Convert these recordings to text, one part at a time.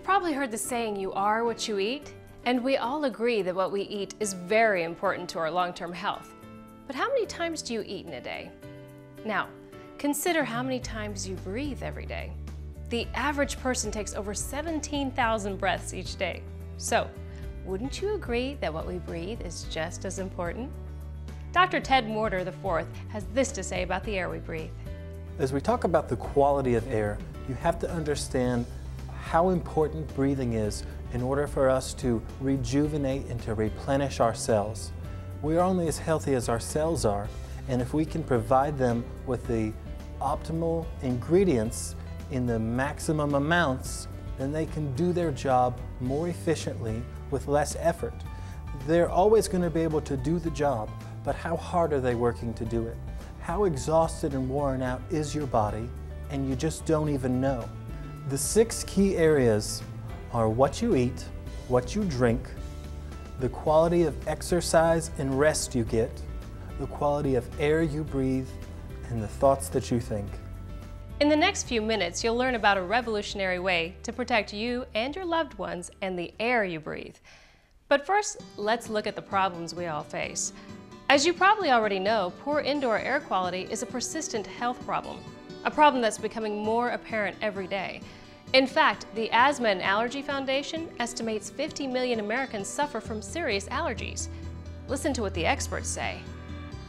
probably heard the saying, you are what you eat, and we all agree that what we eat is very important to our long-term health. But how many times do you eat in a day? Now, consider how many times you breathe every day. The average person takes over 17,000 breaths each day. So, wouldn't you agree that what we breathe is just as important? Dr. Ted Morter IV has this to say about the air we breathe. As we talk about the quality of air, you have to understand how important breathing is in order for us to rejuvenate and to replenish our cells. We are only as healthy as our cells are, and if we can provide them with the optimal ingredients in the maximum amounts, then they can do their job more efficiently with less effort. They're always going to be able to do the job, but how hard are they working to do it? How exhausted and worn out is your body, and you just don't even know. The 6 key areas are what you eat, what you drink, the quality of exercise and rest you get, the quality of air you breathe, and the thoughts that you think. In the next few minutes, you'll learn about a revolutionary way to protect you and your loved ones and the air you breathe. But first, let's look at the problems we all face. As you probably already know, poor indoor air quality is a persistent health problem, a problem that's becoming more apparent every day. In fact, the Asthma and Allergy Foundation estimates 50 million Americans suffer from serious allergies. Listen to what the experts say.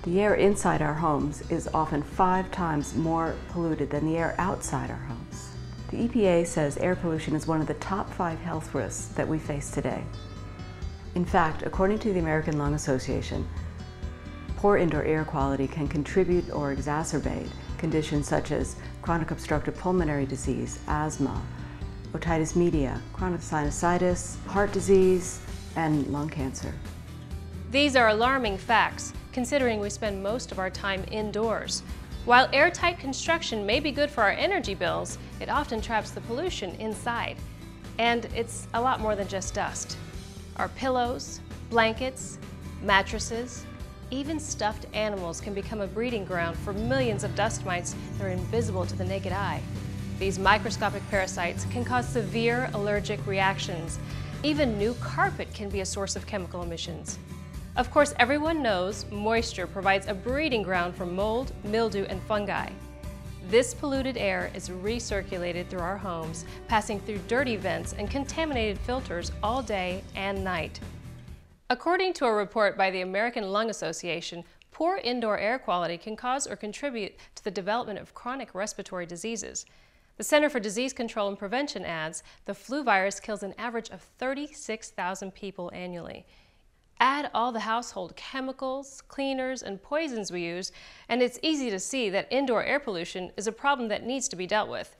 The air inside our homes is often 5 times more polluted than the air outside our homes. The EPA says air pollution is one of the top 5 health risks that we face today. In fact, according to the American Lung Association, poor indoor air quality can contribute or exacerbate conditions such as chronic obstructive pulmonary disease, asthma, otitis media, chronic sinusitis, heart disease, and lung cancer. These are alarming facts, considering we spend most of our time indoors. While airtight construction may be good for our energy bills, it often traps the pollution inside. And it's a lot more than just dust. Our pillows, blankets, mattresses, even stuffed animals can become a breeding ground for millions of dust mites that are invisible to the naked eye. These microscopic parasites can cause severe allergic reactions. Even new carpet can be a source of chemical emissions. Of course, everyone knows moisture provides a breeding ground for mold, mildew, and fungi. This polluted air is recirculated through our homes, passing through dirty vents and contaminated filters all day and night. According to a report by the American Lung Association, poor indoor air quality can cause or contribute to the development of chronic respiratory diseases. The Center for Disease Control and Prevention adds the flu virus kills an average of 36,000 people annually. Add all the household chemicals, cleaners, and poisons we use, and it's easy to see that indoor air pollution is a problem that needs to be dealt with.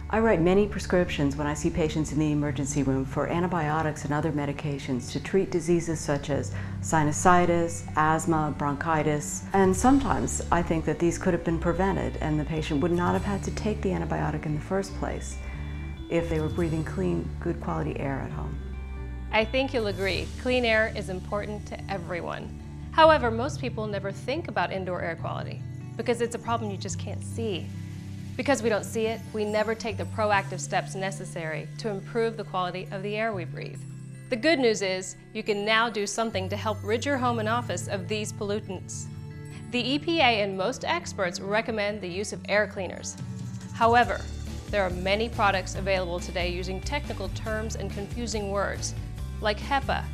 I write many prescriptions when I see patients in the emergency room for antibiotics and other medications to treat diseases such as sinusitis, asthma, bronchitis, and sometimes I think that these could have been prevented and the patient would not have had to take the antibiotic in the first place if they were breathing clean, good quality air at home. I think you'll agree, clean air is important to everyone. However, most people never think about indoor air quality because it's a problem you just can't see. Because we don't see it, we never take the proactive steps necessary to improve the quality of the air we breathe. The good news is, you can now do something to help rid your home and office of these pollutants. The EPA and most experts recommend the use of air cleaners. However, there are many products available today using technical terms and confusing words, like HEPA,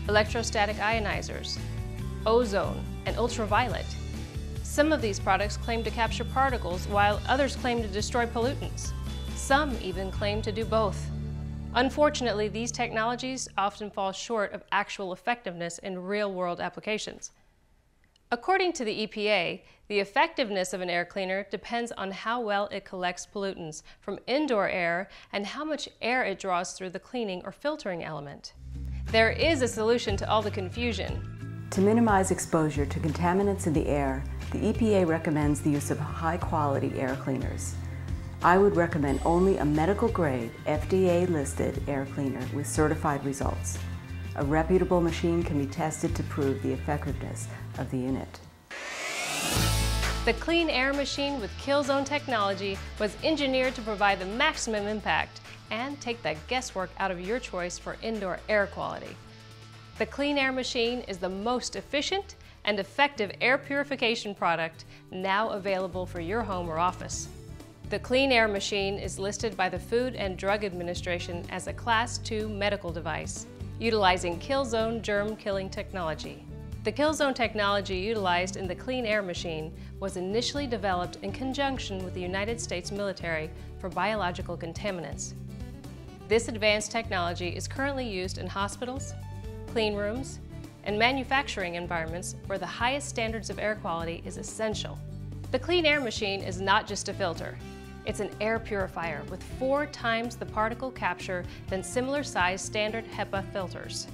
electrostatic ionizers, ozone, and ultraviolet. Some of these products claim to capture particles, while others claim to destroy pollutants. Some even claim to do both. Unfortunately, these technologies often fall short of actual effectiveness in real-world applications. According to the EPA, the effectiveness of an air cleaner depends on how well it collects pollutants from indoor air and how much air it draws through the cleaning or filtering element. There is a solution to all the confusion. To minimize exposure to contaminants in the air, the EPA recommends the use of high-quality air cleaners. I would recommend only a medical-grade, FDA-listed air cleaner with certified results. A reputable machine can be tested to prove the effectiveness of the unit. The Clean Air Machine with KillZone technology was engineered to provide the maximum impact and take the guesswork out of your choice for indoor air quality. The Clean Air Machine is the most efficient and effective air purification product now available for your home or office. The Clean Air Machine is listed by the Food and Drug Administration as a Class II medical device, utilizing KillZone germ-killing technology. The KillZone technology utilized in the Clean Air Machine was initially developed in conjunction with the United States military for biological contaminants. This advanced technology is currently used in hospitals, clean rooms, and manufacturing environments where the highest standards of air quality is essential. The Clean Air Machine is not just a filter. It's an air purifier with 4 times the particle capture than similar-sized standard HEPA filters.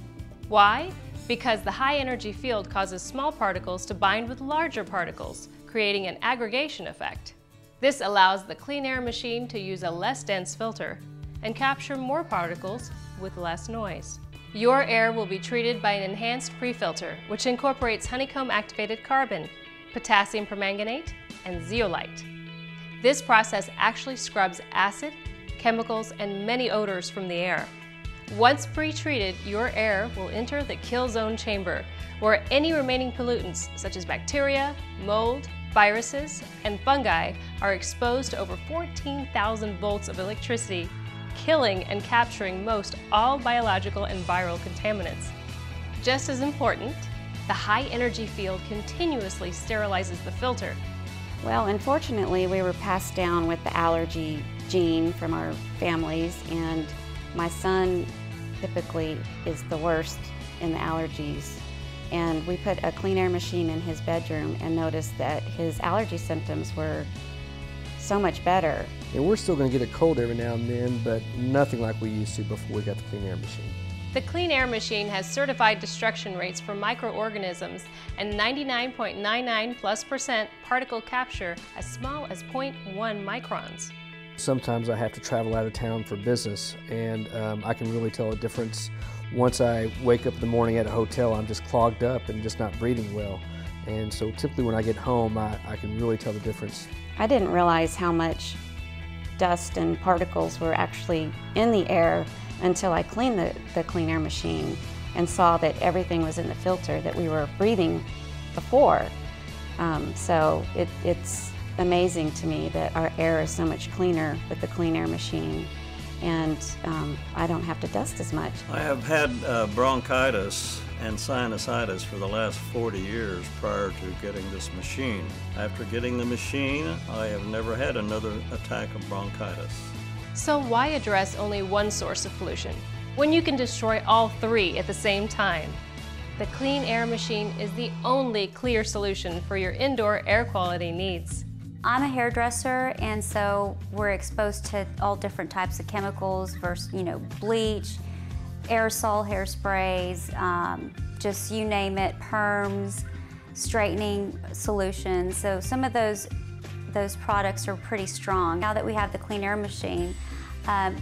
Why? Because the high energy field causes small particles to bind with larger particles, creating an aggregation effect. This allows the Clean Air Machine to use a less dense filter and capture more particles with less noise. Your air will be treated by an enhanced pre-filter, which incorporates honeycomb activated carbon, potassium permanganate, and zeolite. This process actually scrubs acid, chemicals, and many odors from the air. Once pre-treated, your air will enter the KillZone chamber, where any remaining pollutants such as bacteria, mold, viruses, and fungi are exposed to over 14,000 volts of electricity, killing and capturing most all biological and viral contaminants. Just as important, the high energy field continuously sterilizes the filter. Well, unfortunately, we were passed down with the allergy gene from our families, and my son typically is the worst in the allergies. And we put a Clean Air Machine in his bedroom and noticed that his allergy symptoms were so much better. And we're still going to get a cold every now and then, but nothing like we used to before we got the Clean Air Machine. The Clean Air Machine has certified destruction rates for microorganisms and 99.99+% particle capture as small as 0.1 microns. Sometimes I have to travel out of town for business, and I can really tell a difference. Once I wake up in the morning at a hotel, I'm just clogged up and just not breathing well. And so typically when I get home, I can really tell the difference. I didn't realize how much dust and particles were actually in the air until I cleaned the Clean Air Machine and saw that everything was in the filter that we were breathing before. So it's amazing to me that our air is so much cleaner with the Clean Air Machine, and I don't have to dust as much. I have had bronchitis and sinusitis for the last 40 years prior to getting this machine. After getting the machine, I have never had another attack of bronchitis. So why address only one source of pollution when you can destroy all 3 at the same time? The Clean Air Machine is the only clear solution for your indoor air quality needs. I'm a hairdresser, and so we're exposed to all different types of chemicals versus, bleach, aerosol hairsprays, just you name it, perms, straightening solutions. So some of those products are pretty strong. Now that we have the Clean Air Machine,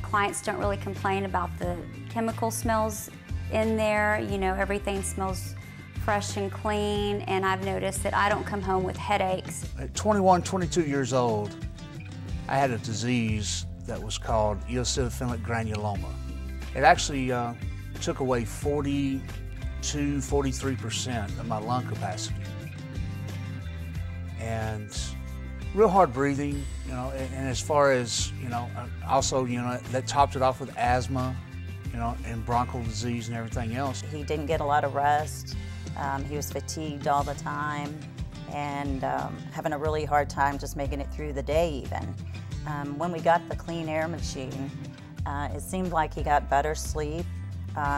clients don't really complain about the chemical smells in there. Everything smells fresh and clean, and I've noticed that I don't come home with headaches. At 21, 22 years old, I had a disease that was called eosinophilic granuloma. It actually took away 43% of my lung capacity. And real hard breathing, and as far as, also, that topped it off with asthma, and bronchial disease and everything else. He didn't get a lot of rest. He was fatigued all the time and having a really hard time just making it through the day even. When we got the Clean Air Machine, it seemed like he got better sleep.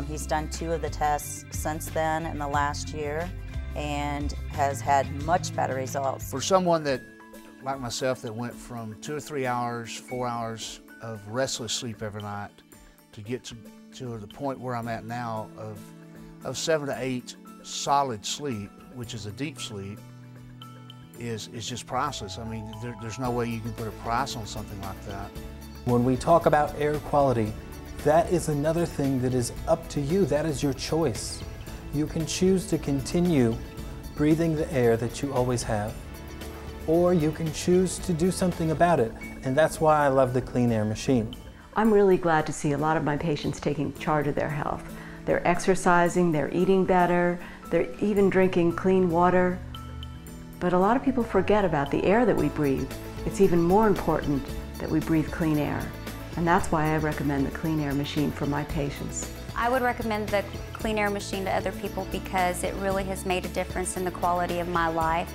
He's done 2 of the tests since then in the last year and has had much better results. For someone that, like myself, that went from 2 or 3 hours, 4 hours of restless sleep every night to get to the point where I'm at now of 7 to 8 solid sleep, which is a deep sleep, is just priceless. I mean, there's no way you can put a price on something like that. When we talk about air quality, that is another thing that is up to you. That is your choice. You can choose to continue breathing the air that you always have, or you can choose to do something about it. And that's why I love the Clean Air Machine. I'm really glad to see a lot of my patients taking charge of their health. They're exercising, they're eating better, they're even drinking clean water. But a lot of people forget about the air that we breathe. It's even more important that we breathe clean air. And that's why I recommend the Clean Air machine for my patients. I would recommend the Clean Air machine to other people because it really has made a difference in the quality of my life.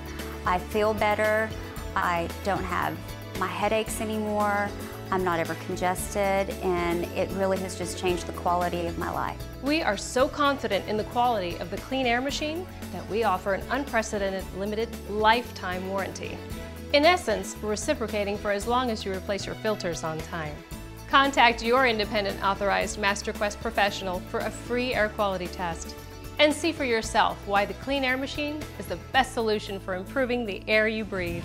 I feel better, I don't have my headaches anymore, I'm not ever congested, and it really has just changed the quality of my life. We are so confident in the quality of the Clean Air machine that we offer an unprecedented limited lifetime warranty. In essence, we're reciprocating for as long as you replace your filters on time. Contact your independent authorized MasterQuest professional for a free air quality test and see for yourself why the Clean Air machine is the best solution for improving the air you breathe.